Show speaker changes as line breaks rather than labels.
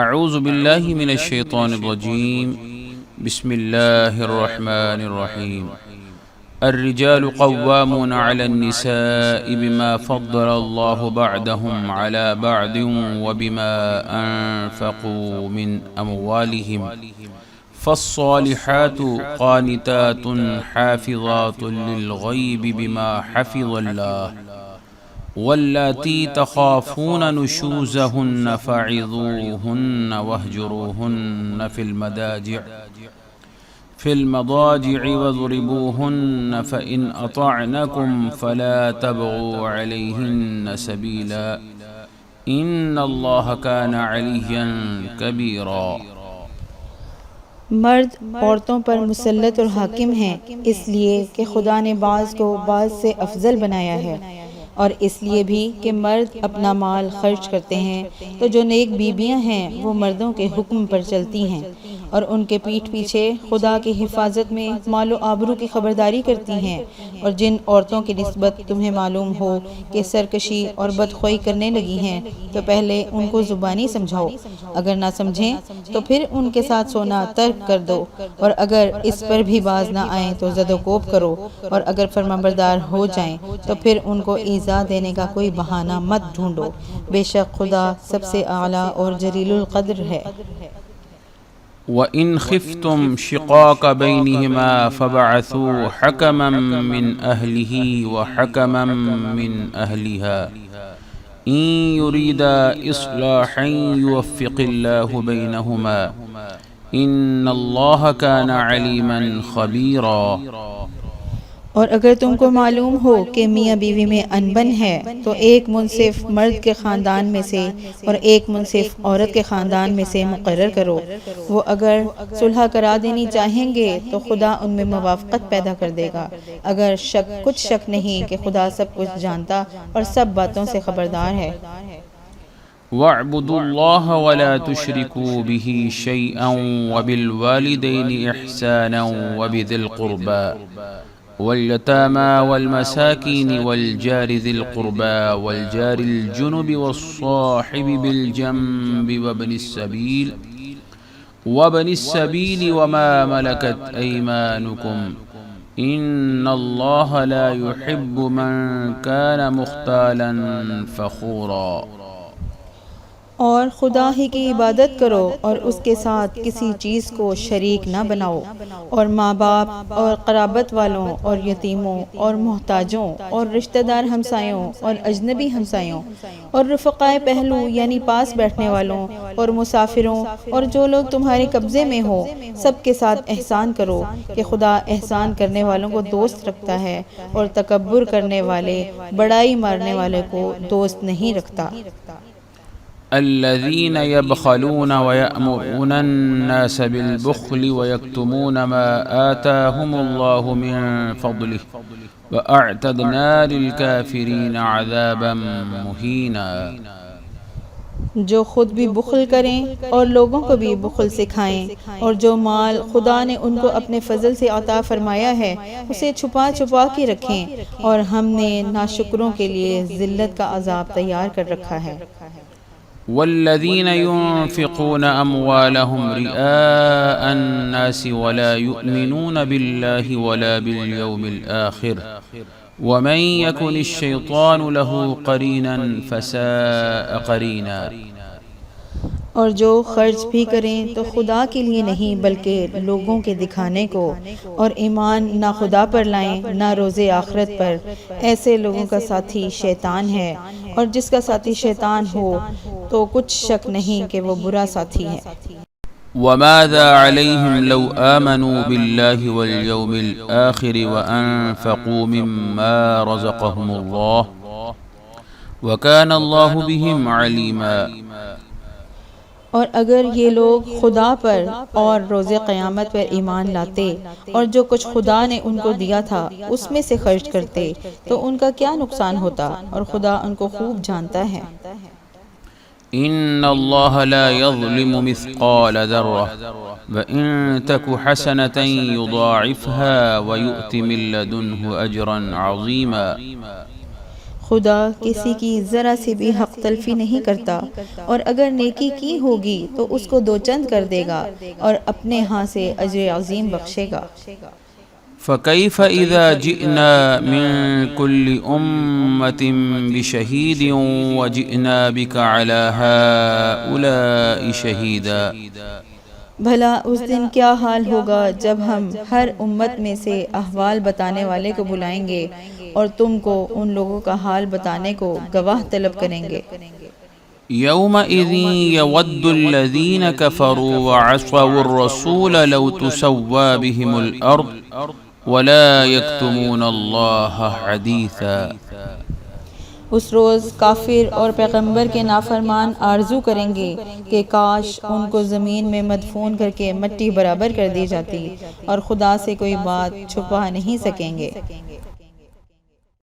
اعوذ باللہ من الشیطان الرجیم بسم اللہ الرحمن الرحیم الرجال قوامون على النساء بما فضل الله بعضهم على بعض وبما أنفقوا من أموالهم فالصالحات قانتات حافظات للغيب بما حفظ الله واللاتی تخافون نشوزهن فعظوهن واهجروهن في المضاجع واضربوهن فإن أطعنكم فلا تبغوا عليهن سبيلا إن الله كان عليا كبيرا۔
مرد عورتوں پر مسلط اور حاکم ہیں اس لیے کہ خدا نے بعض کو بعض سے افضل بنایا ہے، اور اس لیے بھی کہ مرد اپنا مال خرچ کرتے ہیں تو جو نیک بیویاں ہیں وہ مردوں کے حکم پر چلتی ہیں اور ان کے پیٹھ پیچھے خدا کی حفاظت میں مال و آبرو کی خبرداری کرتی ہیں، اور جن عورتوں کی نسبت تمہیں معلوم ہو کہ سرکشی اور بدخواہی کرنے لگی ہیں تو پہلے ان کو زبانی سمجھاؤ، اگر نہ سمجھیں تو پھر ان کے ساتھ سونا ترک کر دو، اور اگر اس پر بھی باز نہ آئیں تو زد و کوب کرو، اور اگر فرمانبردار ہو جائیں تو پھر ان کو ایذا دینے کا کوئی بہانہ مت ڈھونڈو، بے شک خدا سب سے اعلیٰ اور جلیل القدر ہے۔
وَإِنْ خِفْتُمْ شِقَاقَ بَيْنِهِمَا فَبَعَثُوا حَكَمًا مِّنْ أَهْلِهِ وَحَكَمًا مِّنْ أَهْلِهَا إِنْ يُرِيدَا إِصْلَاحًا يُوَفِّقِ اللَّهُ بَيْنَهُمَا إِنَّ اللَّهَ كَانَ عَلِيمًا خَبِيرًا۔
اور اگر تم کو معلوم ہو کہ میاں بیوی میں انبن ہے تو ایک منصف مرد کے خاندان میں سے اور ایک منصف عورت کے خاندان میں سے مقرر کرو، وہ اگر صلح کرا دینی چاہیں گے تو خدا ان میں موافقت پیدا کر دے گا، اگر کچھ شک نہیں کہ خدا سب کچھ جانتا اور سب باتوں سے خبردار ہے۔
وَاعْبُدُوا اللَّهَ وَلَا تُشْرِكُوا بِهِ شَيْئًا وَبِالْوَالِدَيْنِ إِحْسَانًا وَبِذِي الْقُرْبَى واليتامى والمساكين والجار ذي القربى والجار الجنب والصاحب بالجنب وابن السبيل وما ملكت أيمانكم إن الله لا يحب من كان مختالا فخورا۔
اور خدا ہی کی عبادت کرو اور اس کے ساتھ کسی چیز کو شریک نہ بناؤ، اور ماں باپ اور قرابت والوں اور یتیموں اور محتاجوں اور رشتہ دار ہمسایوں اور اجنبی ہمسایوں اور رفقائے پہلو یعنی پاس بیٹھنے والوں اور مسافروں اور جو لوگ تمہارے قبضے میں ہو، سب کے ساتھ احسان کرو کہ خدا احسان کرنے والوں کو دوست رکھتا ہے اور تکبر کرنے والے بڑائی مارنے والے کو دوست نہیں رکھتا۔
الذين يبخلون ويأمرون الناس بالبخل ويكتمون ما آتاهم الله من فضله وأعتدنا للكافرين عذابا مهينا۔
جو خود بھی بخل کریں اور لوگوں کو بھی بخل سکھائیں، اور جو مال خدا نے ان کو اپنے فضل سے عطا فرمایا ہے اسے چھپا چھپا کے رکھیں، اور ہم نے ناشکروں کے لیے ذلت کا عذاب تیار کر رکھا ہے۔
والذين ينفقون أموالهم رئاء الناس ولا يؤمنون بالله ولا باليوم الآخر ومن يكن الشيطان له قرينا فساء قرينا۔
اور جو خرچ بھی کریں تو خدا کے لیے نہیں بلکہ لوگوں کے دکھانے کو، اور ایمان نہ خدا پر لائیں نہ روز آخرت پر، ایسے لوگوں کا ساتھی شیطان ہے، اور جس کا ساتھی شیطان ہو تو کچھ شک نہیں کہ وہ برا ساتھی ہے۔
وَمَاذَا عَلَيْهِمْ لَوْ آمَنُوا بِاللَّهِ وَالْيَوْمِ الْآخِرِ وَأَنفَقُوا مِمَّا رَزَقَهُمُ اللَّهُ وَكَانَ اللَّهُ بِهِمْ عَلِيمًا۔
اور اگر یہ لوگ خدا پر اور روز قیامت پر ایمان لاتے اور جو کچھ خدا نے ان کو دیا تھا اس میں سے خرچ کرتے تو ان کا کیا نقصان ہوتا، اور خدا ان کو خوب جانتا ہے۔
إن الله لا يظلم مثقال ذرة وإن تك حسنة يضاعفها ويؤت من لدنه أجرا عظيما۔
خدا کسی کی ذرا سی بھی حق تلفی نہیں کرتا، اور اگر نیکی کی ہوگی تو اس کو دو چند کر دے گا اور اپنے ہاں سے اجر عظیم بخشے گا۔
فكيف إذا جئنا من كل أمة بشهيد وجئنا بك على هؤلاء شهيدا
بھلا اس دن کیا حال ہوگا جب ہم ہر امت میں سے احوال بتانے والے کو بلائیں گے اور تم کو ان لوگوں کا حال بتانے کو گواہ طلب کریں گے۔
يومئذ يود الذين كفروا وعصوا الرسول لو تسوى بهم الأرض ولا يكتمون الله حديثا۔
اس روز کافر اور پیغمبر کے نافرمان آرزو کریں گے کہ کاش ان کو زمین میں مدفون کر کے مٹی برابر کر دی جاتی، اور خدا سے کوئی بات چھپا نہیں سکیں گے۔